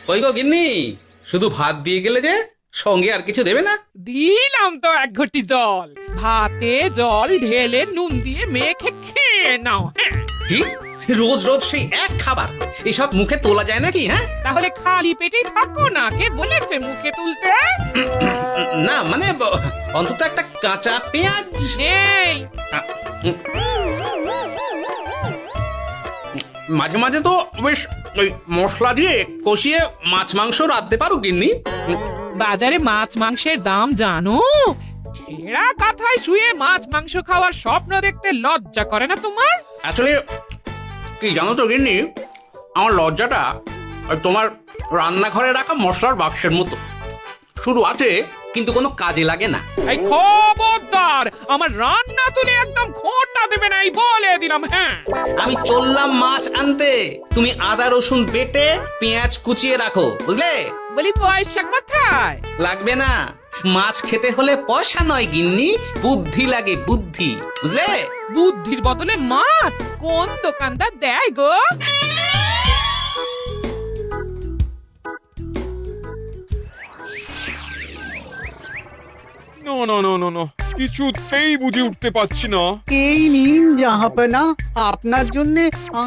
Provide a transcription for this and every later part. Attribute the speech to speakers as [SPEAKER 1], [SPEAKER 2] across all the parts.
[SPEAKER 1] কই গো গিন্নি, শুধু ভাত দিয়ে গেলে যে, সঙ্গে আর কিছু দেবে না?
[SPEAKER 2] দিলাম তো এক ঘটি জল। ভাতে জল ঢেলে নুন দিয়ে মেখে খেয়ে নাও। হ্যাঁ,
[SPEAKER 1] কি রোজ রোজ সেই এক খাবার, এসব মুখে তোলা যায় নাকি? হ্যাঁ,
[SPEAKER 2] তাহলে খালি পেটেই থাকো না, কে বলেছে মুখে তুলতে?
[SPEAKER 1] না মানে অন্তত একটা কাঁচা পেঁয়াজ।
[SPEAKER 2] নেই।
[SPEAKER 1] মাঝে মাঝে তো বেশ ওই মশলা দিয়ে কষিয়ে মাছ মাংস রাঁধতে পারো গিন্নি।
[SPEAKER 2] বাজারে মাছ মাংসের দাম জানো? ছেঁড়া কাঁথায় শুয়ে মাছ মাংস খাওয়ার স্বপ্ন দেখতে লজ্জা করে না তোমার?
[SPEAKER 1] আসলে কি জানো তো গিন্নি, আমার লজ্জাটা ওই তোমার রান্নাঘরে রাখা মশলার বাক্সের মতো, শুধু আছে কিন্তু কোনো কাজে লাগে না।
[SPEAKER 2] এই খবরদার, আমার রান্না তুলে একদম খোঁটা দেবে না, এই বলে দিলাম। হ্যাঁ,
[SPEAKER 1] আমি চললাম মাছ আনতে, তুমি আদা রসুন বেটে পেঁয়াজ কুচিয়ে রাখো, বুঝলে?
[SPEAKER 2] বলি পয়সা কোথায়?
[SPEAKER 1] লাগবে না, মাছ খেতে হলে পয়সা নয় গিন্নি, বুদ্ধি লাগে, বুদ্ধি, বুঝলে?
[SPEAKER 2] বুদ্ধির বদলে মাছ কোন দোকানদার দেয় গো?
[SPEAKER 3] না না না না না, কিছুতেই বুঝে উঠতে পারছি না।
[SPEAKER 4] এই নিন জাহাপনা, আপনার জন্য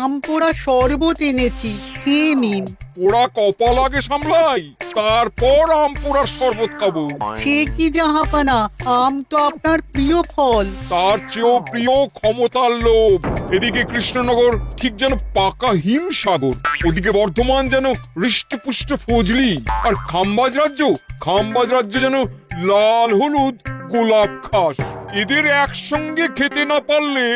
[SPEAKER 4] আম পোড়া শরবত এনেছি, খেয়ে নিন।
[SPEAKER 3] ওরা কপাল আগে সামলাই, তারপর আম পোড়ার শরবত খাবো।
[SPEAKER 4] সে কি জাহাপনা, আম তো আপনার প্রিয় ফল।
[SPEAKER 3] তার চেয়েও প্রিয় ক্ষমতার লোভ। এদিকে কৃষ্ণনগর ঠিক যেন পাকা হিমসাগর, ওদিকে বর্ধমান যেন হৃষ্টপুষ্ট ফজলি, আর খাম্বাজ রাজ্য যেন লাল হলুদ গোলাপ ঘাস। এদের একসঙ্গে খেতে না পারলে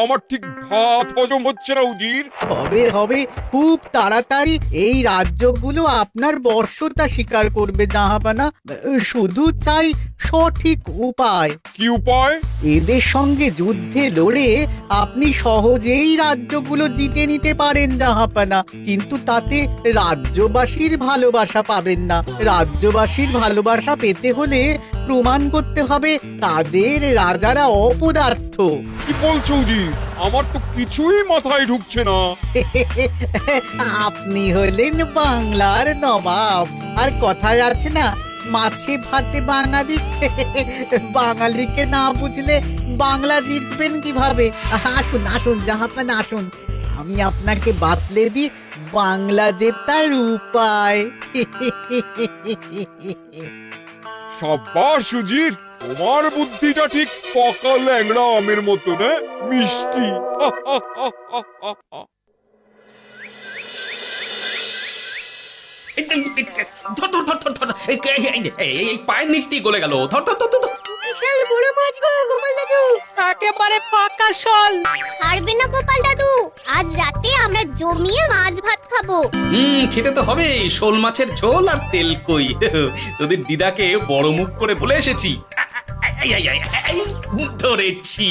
[SPEAKER 3] আমার ঠিক ভাত হজম হচ্ছে না উজির।
[SPEAKER 4] হবে হবে, খুব তাড়াতাড়ি এই রাজ্যগুলো আপনার বর্ষতা স্বীকার করবে জাহাপনা। শুধু চাই সঠিক উপায়।
[SPEAKER 3] কি উপায়?
[SPEAKER 4] এদের সঙ্গে যুদ্ধে লড়ে আপনি সহজেই রাজ্যগুলো জিতে নিতে পারেন জাহাপনা, কিন্তু তাতে রাজ্যবাসীর ভালোবাসা পাবেন না। রাজ্যবাসীর ভালোবাসা পেতে হলে প্রমাণ করতে হবে তাদের রাজারা অপদার্থ।
[SPEAKER 3] কি বলছো উজির? আমার তো কিছুই মাথায় ঢুকছে না।
[SPEAKER 4] আপনি হলেন বাংলার নবাব, আর কথায় আছে না, মাছে ভাতে বাঙালি। বাঙালিকে না বুঝলে বাংলা জিতবেন কিভাবে? আসুন আসুন জাহাপানা, আসুন, আমি আপনাকে বাতলে দিই বাংলা জেতার উপায়।
[SPEAKER 3] সাব্বাস উজির, তোমার বুদ্ধিটা ঠিক পাকা ল্যাংড়া আমের মতো না, মিষ্টি।
[SPEAKER 1] ধর ধর ধর ধর ধর, এই পায়ের নিচ দিয়ে গলে গেল, ধর ধর ধর ধর।
[SPEAKER 5] বিশাল বড় মাছ গো গোপাল দাদু,
[SPEAKER 4] একেবারে পাকা শোল।
[SPEAKER 5] ছাড়বে না গোপাল দাদু, আজ রাতে আমরা জমিয়ে মাছ ভাত খাবো।
[SPEAKER 1] খেতে তো হবে শোল মাছের ঝোল আর তেল কই। তোদের দিদাকে বড় মুখ করে বলে এসেছি, ধরেছি।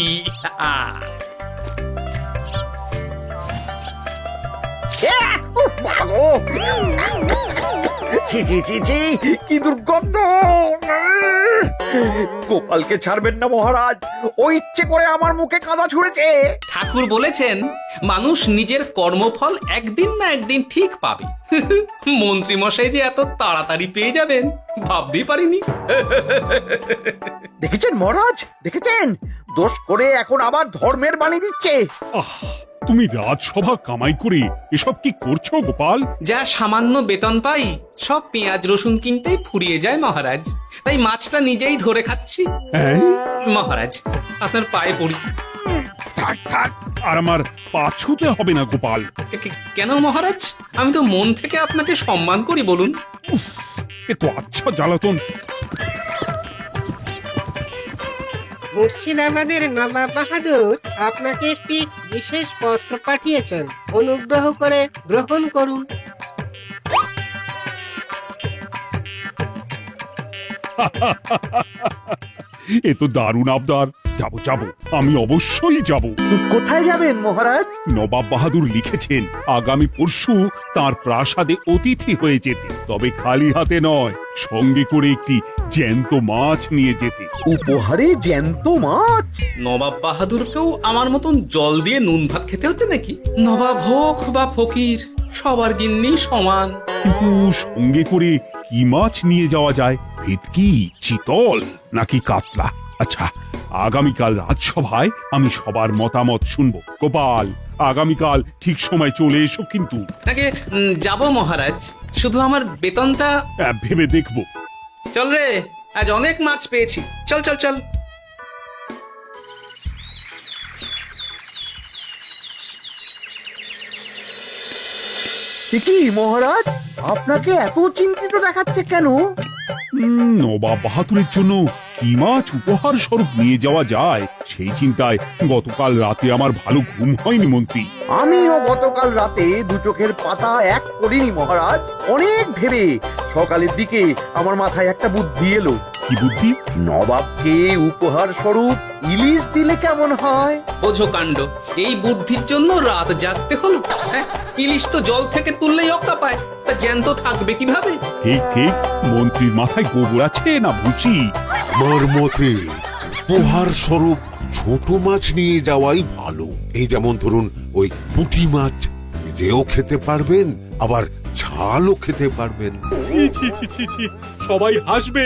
[SPEAKER 6] ছি ছি ছি ছি, কি দুর্গন্ধ! গোপালকে ছাড়বেন না মহারাজ, ও ইচ্ছে করে আমার মুখে কাদা ছুঁড়েছে।
[SPEAKER 1] ঠাকুর বলেছেন মানুষ নিজের কর্মফল একদিন না একদিন ঠিক পাবে। মন্ত্রী মশাই যে এত তাড়াতাড়ি পেয়ে যাবেন ভাবতেই পারিনি।
[SPEAKER 6] দেখেছেন মহারাজ, দেখেছেন? দোষ করে এখন আবার ধর্মের বাণী দিচ্ছে।
[SPEAKER 7] তুমি রাজসভা কামাই করে এসব কি করছো গোপাল?
[SPEAKER 1] যা সামান্য বেতন পাই সব পেঁয়াজ রসুন কিনতেই ফুরিয়ে যায় মহারাজ, তাই মাছটা নিজেই ধরে খাচ্ছি।
[SPEAKER 7] হ্যাঁ,
[SPEAKER 1] মহারাজ আপনার পায়ে পড়ি।
[SPEAKER 7] থাক থাক, আর আমার পা ছুঁতে হবে না গোপাল।
[SPEAKER 1] কেন মহারাজ? আমি তো মন থেকে আপনাকে সম্মান করি, বলুন।
[SPEAKER 7] এ তো আচ্ছা জ্বালাতন।
[SPEAKER 8] মুর্শিদাবাদের নবাব বাহাদুর আপনাকে একটি বিশেষ পত্র পাঠিয়েছেন, অনুগ্রহ করে গ্রহণ করুন।
[SPEAKER 7] এ তো দারুণ আবদার। যাবো যাবো, আমি অবশ্যই যাব।
[SPEAKER 6] কোথায় যাবেন মহারাজ?
[SPEAKER 7] নবাব বাহাদুর লিখেছেন আগামী পরশু তার প্রাসাদে অতিথি হয়ে যেতে, তবে খালি হাতে নয়, সঙ্গে করে একটি জ্যান্ত মাছ নিয়ে যেতে।
[SPEAKER 6] উপহারে জ্যান্ত মাছ?
[SPEAKER 1] নবাব বাহাদুরকেও আমার মতন জল দিয়ে নুন ভাত খেতে হচ্ছে নাকি? নবাব হোক বা ফকির, সবার গিন্নি সমান।
[SPEAKER 7] কিন্তু সঙ্গে করে কি মাছ নিয়ে যাওয়া যায়? ভেটকি, চিতল নাকি কাতলা? আচ্ছা, আগামীকাল রাজসভায় আমি সবার মতামত শুনবো। গোপাল, আগামীকাল ঠিক সময় চলে এসো কিন্তু।
[SPEAKER 1] তাকে যাব মহারাজ, শুধু আমার বেতনটা।
[SPEAKER 7] ভেবে দেখবো।
[SPEAKER 1] চল রে, আজ অনেক মাছ পেয়েছি, চল চল চল।
[SPEAKER 6] কি মহারাজ, আপনাকে এত চিন্তিত দেখাচ্ছে কেন?
[SPEAKER 7] নবাব বাহাদুরের জন্য কি মাছ উপহার স্বরূপ নিয়ে যাওয়া যায় সেই চিন্তায় গতকাল রাতে আমার ভালো ঘুম হয়নি মন্ত্রী।
[SPEAKER 6] আমিও গতকাল রাতে দু চোখের পাতা এক করিনি মহারাজ। অনেক ভেবে সকালের দিকে আমার মাথায় একটা বুদ্ধি এলো।
[SPEAKER 7] কি বুদ্ধি?
[SPEAKER 6] নবাবকে উপহার স্বরূপ ইলিশ দিলে কেমন হয়?
[SPEAKER 1] বোঝো কাণ্ড, এই বুদ্ধির জন্য রাত জাগতে হলো। হ্যাঁ, ইলিশ তো জল থেকে তুললেই অক্কা পায়, তা জ্যান্ত থাকবে কিভাবে?
[SPEAKER 7] ঠিক ঠিক, মন্ত্রীর মাথায় গোবর আছে না ভুচি?
[SPEAKER 9] আমার মতে উপহার স্বরূপ ছোট মাছ নিয়ে যাওয়াই ভালো। এই যেমন ধরুন ওই পুঁটি মাছ, নিজেও খেতে পারবেন আবার ঝালও খেতে পারবেন।
[SPEAKER 10] ছি ছি ছি ছি ছি, সবাই হাসবে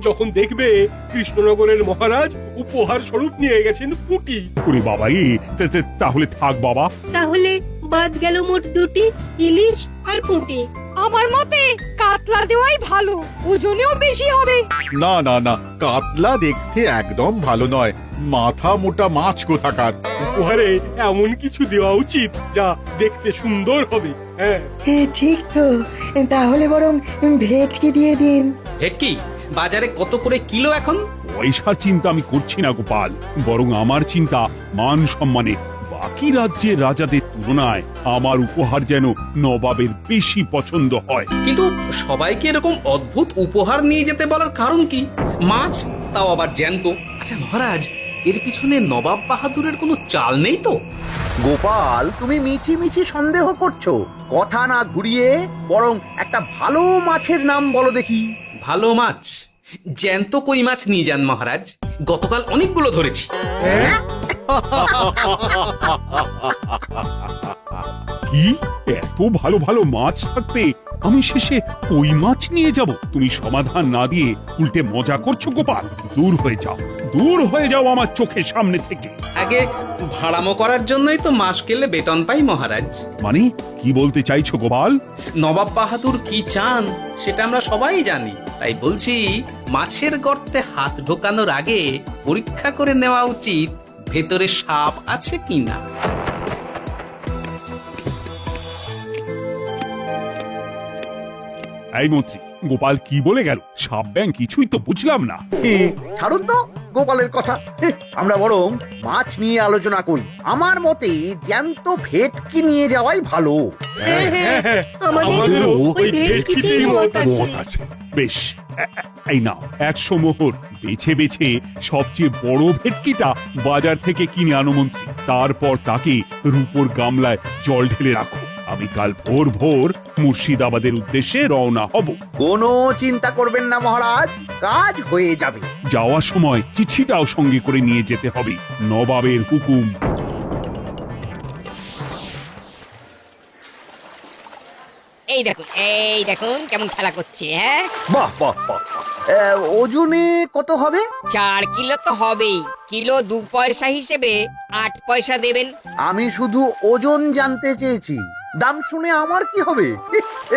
[SPEAKER 10] যখন দেখবে কৃষ্ণনগরের মহারাজ উপহার স্বরূপ নিয়ে গেছেন পুঁটি।
[SPEAKER 7] ওরে বাবা, তাহলে থাক বাবা।
[SPEAKER 8] তাহলে বাদ গেল মোট দুটি, ইলিশ আর পুঁটি।
[SPEAKER 11] আমার মতে কাতলা দেওয়াই ভালো, ওজনেও বেশি হবে।
[SPEAKER 12] না না না, কাতলা দেখতে একদম ভালো নয়, মাথা মোটা মাছ কোথাকার।
[SPEAKER 10] উপহারে এমন কিছু দেওয়া উচিত যা দেখতে সুন্দর হবে। হ্যাঁ,
[SPEAKER 11] ঠিক তো, তাহলে বরং ভেটকি দিয়ে দিন।
[SPEAKER 1] ভেটকি বাজারে কত করে কিলো এখন?
[SPEAKER 7] পয়সার চিন্তা আমি করছি না গোপাল, বরং আমার চিন্তা মান সম্মানে। বাকি রাজ্যের রাজাদের তুলনায় আমার উপহার যেন নবাবের বেশি পছন্দ হয়।
[SPEAKER 1] কিন্তু সবাইকে এরকম অদ্ভুত উপহার নিয়ে যেতে বলার কারণ কি? মাছ, তাও আবার জ্যান্ত। আচ্ছা মহারাজ, এর পিছনে নবাব বাহাদুরের কোনো চাল নেই তো?
[SPEAKER 6] গোপাল, তুমি মিছি মিছি সন্দেহ করছো। কথা না ঘুরিয়ে বরং একটা ভালো মাছের নাম বলো দেখি।
[SPEAKER 1] ভালো মাছ? জ্যান্ত কই মাছ নিয়ে যান মহারাজ, গতকাল অনেকগুলো ধরেছি।
[SPEAKER 7] কি, এত ভালো ভালো মাছ থাকতে আমি শেষে কই মাছ নিয়ে যাব? তুমি সমাধান না দিয়ে উল্টে মজা করছো গোপাল। দূর হয়ে যাও, দূর হয়ে যাও আমার চোখের সামনে থেকে।
[SPEAKER 1] আগে ভাড়ামো করার জন্যই তো মাস গেলে বেতন পাই মহারাজ।
[SPEAKER 7] মানে কি বলতে চাইছো গোপাল?
[SPEAKER 1] নবাব বাহাদুর কি চান সেটা আমরা সবাই জানি, তাই বলছি মাছের গর্তে হাত ঢোকানোর আগে পরীক্ষা করে নেওয়া উচিত ভেতরে সাপ আছে কিনা।
[SPEAKER 7] এই মন্ত্রী, গোপাল কি বলে গেল? সাপ ব্যাং কিছুই তো বুঝলাম না।
[SPEAKER 6] ছাড়ুন তো গোপালের কথা, আমরা বরং মাছ নিয়ে আলোচনা করি। আমার মতে জ্যান্ত ভেটকি নিয়ে যাওয়াই ভালো।
[SPEAKER 8] আমাদেরও ওই ভেটকিতেই মত আছে।
[SPEAKER 7] বেশ, এই নাও 100 মোহর। বেছে বেছে সবচেয়ে বড় ভেটকিটা বাজার থেকে কিনে আনো মন্ত্রী। তারপর তাকে রূপোর গামলায় জল ঢেলে রাখো। আমি কাল ভোর ভোর মুর্শিদাবাদের উদ্দেশ্যে রওনা হব।
[SPEAKER 6] কোনো চিন্তা করবেন না মহারাজ, কাজ হয়ে যাবে।
[SPEAKER 7] যাওয়ার সময় চিঠিটাও সঙ্গে করে নিয়ে যেতে হবে। নবাবের হুকুম।
[SPEAKER 11] এই দেখুন কেমন খেলা করছে। হ্যাঁ,
[SPEAKER 6] বাহ বাহ বাহ। ওজনে কত হবে?
[SPEAKER 11] 4 কিলো তো হবেই। কিলো 2 পয়সা হিসেবে 8 পয়সা দেবেন।
[SPEAKER 6] আমি শুধু ওজন জানতে চেয়েছি, দাম শুনে আমার কি হবে?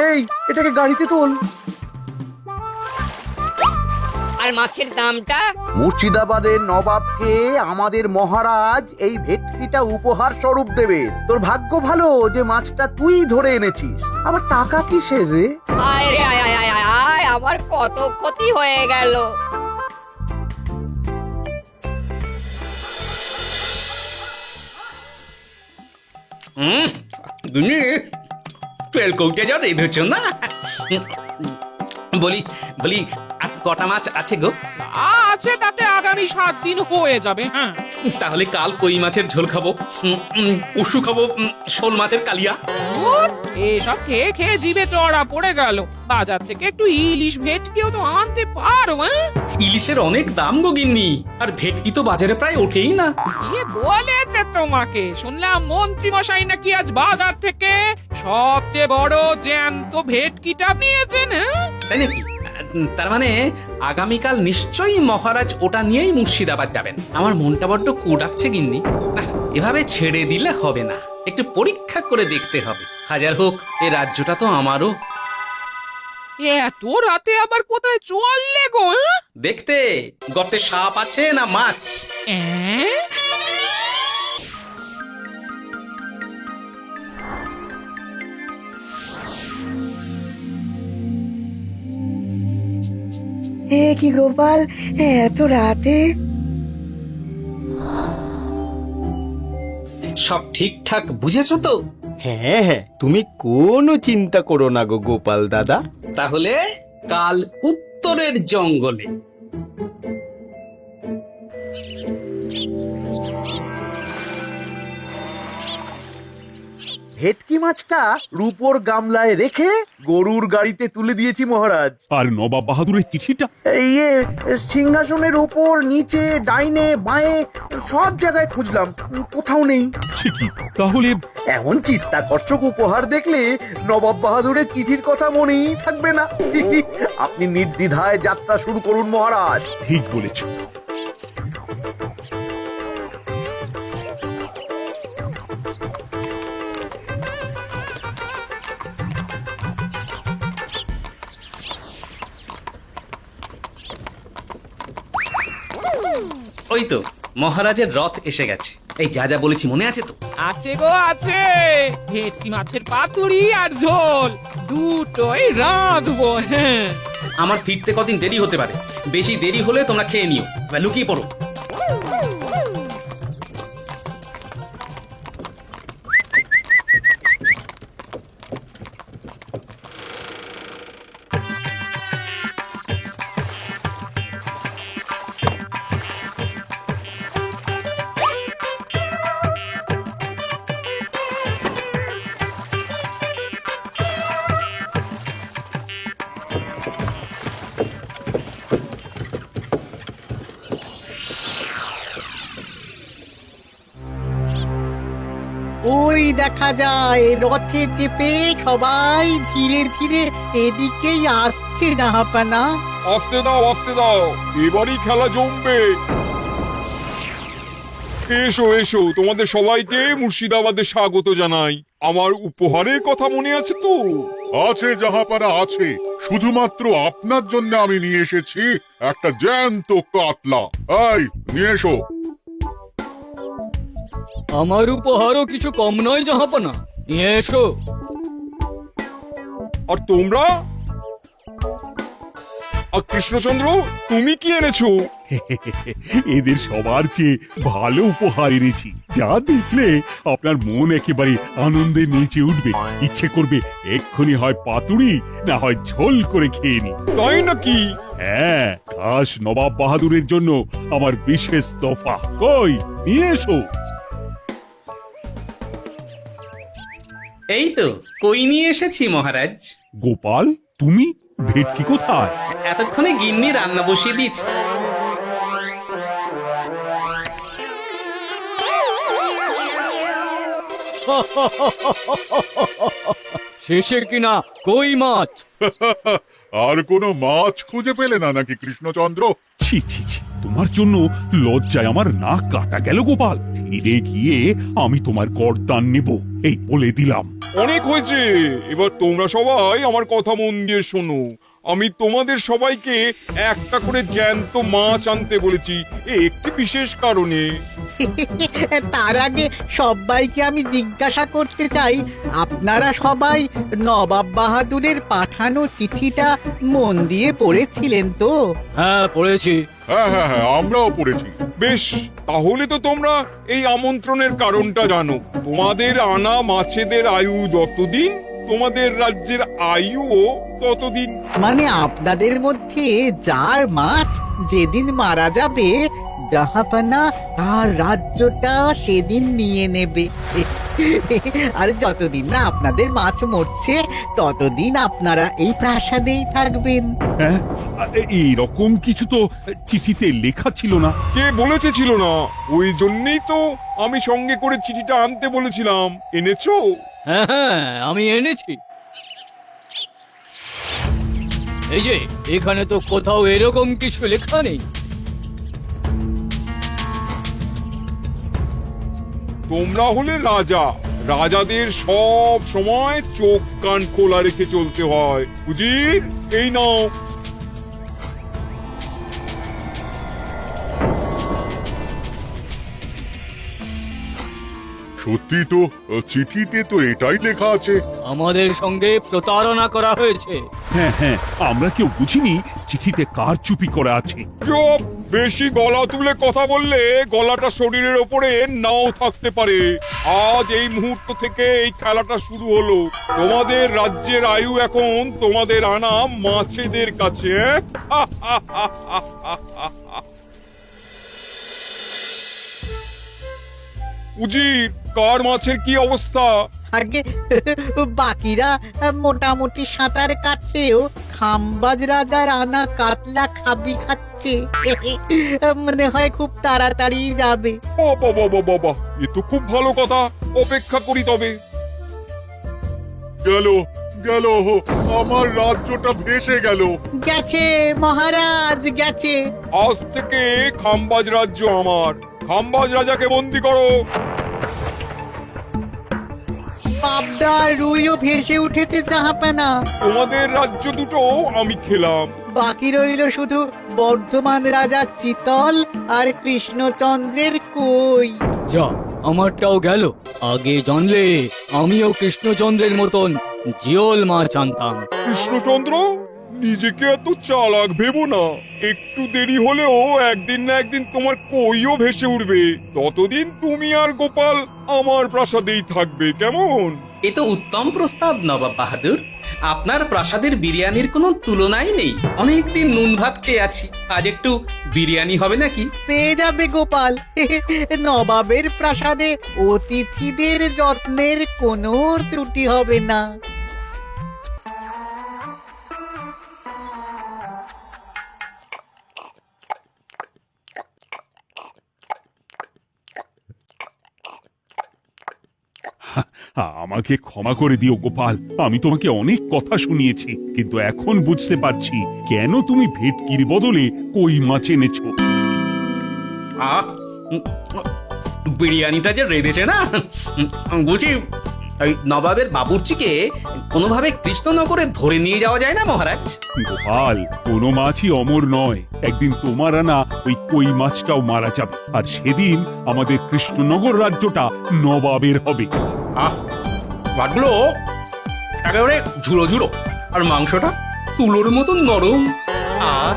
[SPEAKER 6] এই, এটাকে গাড়িতে তোল।
[SPEAKER 11] আর মাছের দামটা?
[SPEAKER 6] মুর্শিদাবাদের নবাবকে আমাদের মহারাজ এই ভেটকিটা উপহার স্বরূপ দেবে। তোর ভাগ্য ভালো যে মাছটা তুই ধরে এনেছিস। আবার টাকা কিসের রে?
[SPEAKER 11] আয় রে আয় আয় আয় আয়, আমার কত ক্ষতি হয়ে গেল।
[SPEAKER 1] তেল কৌটে যা রেঁধেছ না। বলি বলি আর কটা মাছ আছে গো?
[SPEAKER 2] আছে, তাতে আগামী 7 দিন হয়ে যাবে। হ্যাঁ,
[SPEAKER 1] তাহলে কাল কই মাছের ঝোল খাবো, পশু খাবো শোল মাছের কালিয়া।
[SPEAKER 2] ধুর, এসব খেয়ে খেয়ে জিভে চড়া পড়ে গেল। বাজার থেকে একটু ইলিশ ভেটকিও তো আনতে পারো।
[SPEAKER 1] ইলিশের অনেক দাম গো গিন্নি, আর ভেটকি তো বাজারে প্রায় ওঠেই না।
[SPEAKER 2] কে বলেছে তোমাকে? শুনলাম মন্ত্রী মশাই নাকি আজ বাজার থেকে সবচেয়ে বড় জ্যান্ত ভেটকিটা পেয়েছেন।
[SPEAKER 1] তাই নাকি? তার মানে আগামীকাল নিশ্চয়ই মহারাজ ওটা নিয়েই মুর্শিদাবাদ যাবেন। আমার মনটা বড্ড কু ডাকছে গিন্নি। না, এভাবে ছেড়ে দিলে হবে না, একটু পরীক্ষা করে দেখতে হবে। হাজার হোক, এ রাজ্যটা তো আমারও।
[SPEAKER 2] এত রাতে আবার কোথায় চললে গো?
[SPEAKER 1] দেখতে গর্তে সাপ আছে না মাছ।
[SPEAKER 4] এ কি গোপাল, এত রাতে?
[SPEAKER 1] সব ঠিকঠাক বুঝেছো তো?
[SPEAKER 13] হ্যাঁ হ্যাঁ, তুমি কোনো চিন্তা করো না গো গোপাল দাদা।
[SPEAKER 1] তাহলে কাল উত্তরের জঙ্গলে।
[SPEAKER 6] ভেটকি মাছটা রূপোর গামলায় রেখে গরুর গাড়িতে তুলে দিয়েছি মহারাজ।
[SPEAKER 7] আর নবাব বাহাদুরের চিঠিটা?
[SPEAKER 6] ইয়ে, সিংহাসনের উপর, নিচে, ডাইনে, বাঁয়ে সব জায়গায় খুঁজলাম, কোথাও নেই।
[SPEAKER 7] সে কি তাহলে?
[SPEAKER 6] এমন চিত্তাকর্ষক উপহার দেখলে নবাব বাহাদুরের চিঠির কথা মনেই থাকবে না। আপনি নির্দ্বিধায় যাত্রা শুরু করুন মহারাজ।
[SPEAKER 7] ঠিক বলেছ।
[SPEAKER 1] ওই তো মহারাজের রথ এসে গেছে। এই যা যা বলেছি মনে আছে তো?
[SPEAKER 2] আছে গো আছে। ভেটকি মাছের পাতুরি আর ঝোল দুটোই রাঁধবো। হ্যাঁ,
[SPEAKER 1] আমার ফিরতে কদিন দেরি হতে পারে, বেশি দেরি হলে তোমরা খেয়ে নিও, এবার লুকিয়ে পড়ো।
[SPEAKER 4] ওই দেখা যায় রথে চেপে সবাই ধীরে ধীরে এদিকেই আসছে জাহাপানা।
[SPEAKER 3] আসতে দাও, আসতে দাও, এবারই খেলা জমবে। এসো এসো, তোমাদের সবাইকে মুর্শিদাবাদে স্বাগত জানাই। আমার উপহারের কথা মনে আছে তো?
[SPEAKER 12] আছে জাহাপানা আছে, শুধুমাত্র আপনার জন্য আমি নিয়ে এসেছি একটা জ্যান্ত কাতলা। এই নিয়ে এসো।
[SPEAKER 13] আমার উপহারও কিছু কম নয় জাহাপানা, নিয়ে এসো।
[SPEAKER 3] আর তোমরা? আর কৃষ্ণচন্দ্র, তুমি কি এনেছো?
[SPEAKER 7] এদের সবার চেয়ে ভালো উপহার এনেছি, যা দেখলে আপনার মন একেবারে আনন্দে নেচে উঠবে। ইচ্ছে করবে এক্ষুনি হয় পাতুরি না হয় ঝোল করে খেয়ে নি।
[SPEAKER 3] তাই নাকি?
[SPEAKER 7] হ্যাঁ, খাস নবাব বাহাদুরের জন্য আমার বিশেষ তোফা। কই নিয়ে এসো।
[SPEAKER 1] এই তো কই নিয়ে এসেছি মহারাজ।
[SPEAKER 7] গোপাল, তুমি? ভেটকি কোথায়?
[SPEAKER 1] এতক্ষণে গিন্নি রান্না বসিয়ে দিয়েছে।
[SPEAKER 13] শেষে কিনা কই মাছ।
[SPEAKER 12] আর কোনো মাছ খুঁজে পেলে না নাকি কৃষ্ণচন্দ্র?
[SPEAKER 7] ছি ছি ছি, তোমার জন্য লজ্জায় আমার নাক কাটা গেল গোপাল। ফিরে গিয়ে আমি তোমার গর্দান নেব, এই বলে দিলাম।
[SPEAKER 3] অনেক হয়েছে, এবার তোমরা সবাই আমার কথা মন দিয়ে শোনো। আমি তোমাদের সবাইকে একটা করে জ্যান্ত মাছ আনতে বলেছি, একটি বিশেষ কারণে।
[SPEAKER 4] তার আগে সবাইকে আমি জিজ্ঞাসা করতে চাই, আপনারা সবাই নবাব বাহাদুরের পাঠানো চিঠিটা মন দিয়ে পড়েছিলেন তো?
[SPEAKER 13] হ্যাঁ পড়েছি।
[SPEAKER 12] হ্যাঁ হ্যাঁ হ্যাঁ, আমরাও পড়েছি।
[SPEAKER 3] বেশ, তাহলে তো তোমরা এই আমন্ত্রণের কারণটা জানো। তোমাদের আনা মাছেদের আয়ু যতদিন, তোমাদের রাজ্যের আয়ুও ততদিন।
[SPEAKER 4] মানে আপনাদের মধ্যে যার মাছ যেদিন মারা যাবে, জাহাপানা তার রাজ্যটা সেদিন নিয়ে নেবে। আর যতদিন না আপনাদের মাছ মরছে ততদিন আপনারা এই প্রাসাদেই থাকবেন।
[SPEAKER 7] হ্যাঁ, এইরকম কিছু তো চিঠিতে লেখা ছিল না।
[SPEAKER 3] কে বলেছে ছিল না? ওই জন্যই তো আমি সঙ্গে করে চিঠিটা আনতে বলেছিলাম। এনেছো?
[SPEAKER 14] হ্যাঁ হ্যাঁ, আমি এনেছি। এই যে এখানে তো কোথাও এরকম কিছু লেখা নেই।
[SPEAKER 3] তোমরা হলে রাজা, রাজাদের সব সময় চোখ কান খোলা রেখে চলতে হয়। উজির, এই নাও।
[SPEAKER 12] সত্যি তো, চিঠিতে তো এটাই লেখা আছে।
[SPEAKER 14] আমাদের সঙ্গে প্রতারণা করা হয়েছে।
[SPEAKER 7] হ্যাঁ হ্যাঁ, আমরা কেউ বুঝিনি চিঠিতে কার চুপি করা আছে।
[SPEAKER 3] চুপ! বেশি গলা তুলে কথা বললে গলাটা শরীরের ওপরে নাও থাকতে পারে। আজ এই মুহূর্ত থেকে এই খেলাটা শুরু হলো। তোমাদের রাজ্যের আয়ু এখন তোমাদের আনা মাছেদের কাছে। উজির, কার মাছের কি অবস্থা?
[SPEAKER 4] আগে বাকিরা মোটামুটি সাঁতার কাটলেও খাম্বাজ রাজার আনা কাতলা খাবি খাচ্ছে। মনে হয় খুব তাড়াতাড়ি যাবে।
[SPEAKER 3] বাবা বাবা বাবা, এ তো খুব ভালো কথা। অপেক্ষা করি তবে।
[SPEAKER 12] গেল গেল, আমার রাজ্যটা ভেসে গেল।
[SPEAKER 4] গেছে মহারাজ, গেছে।
[SPEAKER 3] আজ থেকে খাম্বাজ রাজ্য আমার। খাম্বাজ রাজাকে বন্দি করো।
[SPEAKER 4] পাবদা রুইও ভেসে উঠেছে জাহাপানা।
[SPEAKER 3] তোমাদের রাজ্য দুটো আমি খেলাম।
[SPEAKER 4] বাকি রইল শুধু বর্ধমান রাজা চিতল আর কৃষ্ণচন্দ্রের কই।
[SPEAKER 14] যা, আমারটাও গেল। আগে জানলে আমিও কৃষ্ণচন্দ্রের মতন জিওল মাছ আনতাম।
[SPEAKER 3] কৃষ্ণচন্দ্র, নিজেকে এত চালাক ভেবো না। একটু দেরি হলেও একদিন না একদিন তোমার কইও ভেসে উঠবে। ততদিন তুমি আর গোপাল আমার প্রাসাদেই থাকবে, কেমন?
[SPEAKER 1] এ তো উত্তম প্রস্তাব নবাব বাহাদুর। আপনার প্রাসাদের বিরিয়ানির কোনো তুলনাই নেই। অনেকদিন নুন ভাত খেয়ে আছি, আজ একটু বিরিয়ানি হবে নাকি?
[SPEAKER 4] পেয়ে যাবে গোপাল। নবাবের প্রাসাদে অতিথিদের যত্নের কোনো ত্রুটি হবে না।
[SPEAKER 7] আমাকে ক্ষমা করে দিও গোপাল, আমি তোমাকে অনেক কথা শুনিয়েছি, কিন্তু এখন বুঝতে পারছি কেন তুমি ভেটকির বদলে কই মাছ এনেছো।
[SPEAKER 1] আহ, বিরিয়ানিটা যে রেঁধেছে না, বলছি এই নবাবের বাবুর্চিকে কোনোভাবে কৃষ্ণনগরে ধরে নিয়ে যাওয়া যায় না মহারাজ?
[SPEAKER 7] গোপাল, কোনো মাছই অমর নয়। একদিন তোমার আনা ওই কই মাছটাও মারা যাবে, আর সেদিন আমাদের কৃষ্ণনগর রাজ্যটা নবাবের হবে।
[SPEAKER 1] আহ, মাছগুলো একেবারে ঝুড়ো ঝুড়ো, আর মাংসটা তুলোর মতো নরম। আহ,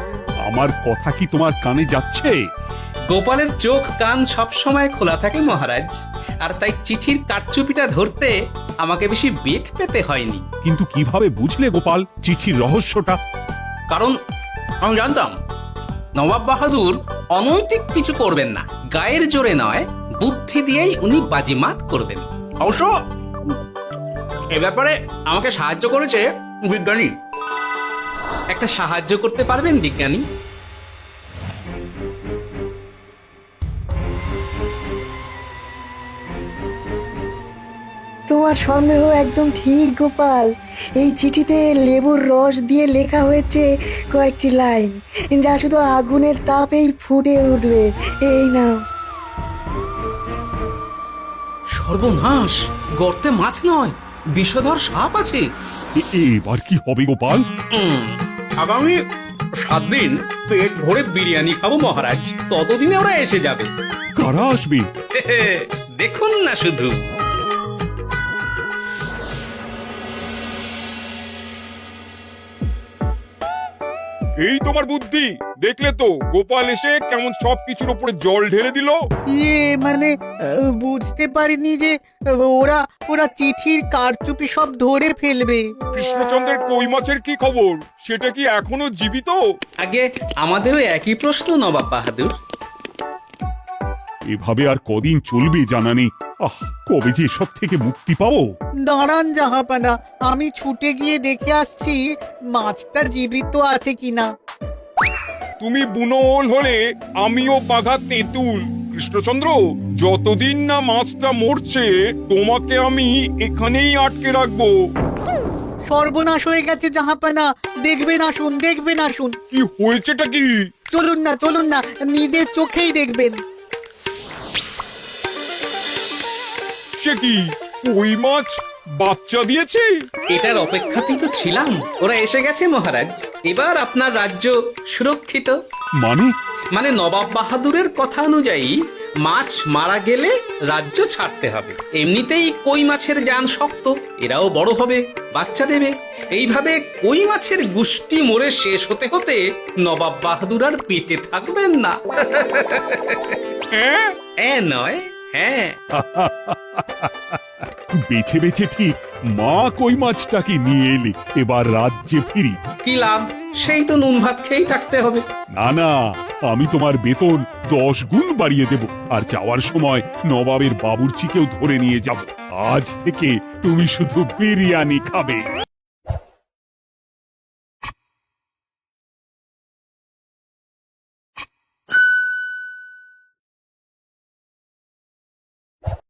[SPEAKER 7] আমার কথা কি তোমার কানে যাচ্ছে?
[SPEAKER 1] গোপালের চোখ কান সব সময় খোলা থাকে মহারাজ, আর তাই চিঠির কারচুপিটা ধরতে আমাকে বেশি বেগ পেতে হয়নি।
[SPEAKER 7] কিন্তু কিভাবে বুঝলে গোপাল চিঠির রহস্যটা?
[SPEAKER 1] কারণ আমি জানতাম নবাব বাহাদুর অনৈতিক কিছু করবেন না। গায়ের জোরে নয়, বুদ্ধি দিয়েই উনি বাজিমাত করবেন। অবশ্য এ ব্যাপারে আমাকে সাহায্য করেছে বিজ্ঞানী। একটা সাহায্য করতে পারবেন বিজ্ঞানী?
[SPEAKER 15] তোমার সন্দেহ একদম ঠিক গোপাল। এই চিঠিতে লেবুর রস দিয়ে লেখা হয়েছে কয়েকটি লাইন, যা শুধু আগুনের তাপেই ফুটে উঠবে। এই নাও।
[SPEAKER 1] সর্বনাশ! গর্তে মাছ নয়, বিষধর সাপ আছে।
[SPEAKER 7] এবার কি হবে গোপাল?
[SPEAKER 1] আগামী 7 দিন পেট ভরে বিরিয়ানি খাবো মহারাজ। ততদিনে ওরা এসে যাবে।
[SPEAKER 7] কারা আসবে?
[SPEAKER 1] দেখুন না শুধু।
[SPEAKER 3] এই তোমার বুদ্ধি, দেখলে তো গোপাল এসে কেমন সবকিছুর উপরে জল ঢেলে দিল।
[SPEAKER 4] মানে বুঝতে পারিনি যে ওরা ওরা চিঠির কারচুপি সব ধরে ফেলবে।
[SPEAKER 3] কৃষ্ণচন্দ্রের কই মাছের কি খবর? সেটা কি এখনো জীবিত?
[SPEAKER 1] আগে আমাদেরও একই প্রশ্ন নবাব বাহাদুর।
[SPEAKER 7] এভাবে আর কদিন চলবে জানা নেই। কবে যে সব থেকে মুক্তি পাবো।
[SPEAKER 4] দাঁড়ান জাহাপানা, আমি ছুটে গিয়ে দেখে আসছি মাছটা জীবিত আছে কিনা।
[SPEAKER 3] তুমি বুনোল হলে আমিও বাঘা তেঁতুল। কৃষ্ণচন্দ্র, যতদিন না মাছটা মরছে তোমাকে আমি এখানেই আটকে রাখবো।
[SPEAKER 4] সর্বনাশ হয়ে গেছে জাহাপানা, দেখবেন আসুন, দেখবেন আসুন।
[SPEAKER 3] কি হয়েছেটা কি?
[SPEAKER 4] চলুন না, নিজের চোখেই দেখবেন।
[SPEAKER 3] সে কি, ওই মাছ বাচ্চা দিয়েছে?
[SPEAKER 1] এটার অপেক্ষাতেই তো ছিলাম। ওরা এসে গেছে মহারাজ, এবার আপনার রাজ্য সুরক্ষিত।
[SPEAKER 7] মানে
[SPEAKER 1] নবাব বাহাদুরের কথা অনুযায়ী মাছ মারা গেলে রাজ্য ছাড়তে হবে। এমনিতেই কই মাছের জান শক্ত, এরাও বড় হবে, বাচ্চা দেবে। এইভাবে কই মাছের গুষ্টি মরে শেষ হতে হতে নবাব বাহাদুর আর বেঁচে থাকবেন না। হ্যাঁ নয়, হ্যাঁ।
[SPEAKER 7] বেছে বেছে ঠিক মা কই মাছটাকে নিয়ে এলে, এবার রাজ্যে ফিরি।
[SPEAKER 1] কি লাভ, সেই তো নুন ভাত খেয়েই থাকতে হবে।
[SPEAKER 7] না, আমি তোমার বেতন 10 গুণ বাড়িয়ে দেব, আর যাওয়ার সময় নবাবের বাবুর্চিকেও ধরে নিয়ে যাব। আজ থেকে তুমি শুধু বিরিয়ানি খাবে।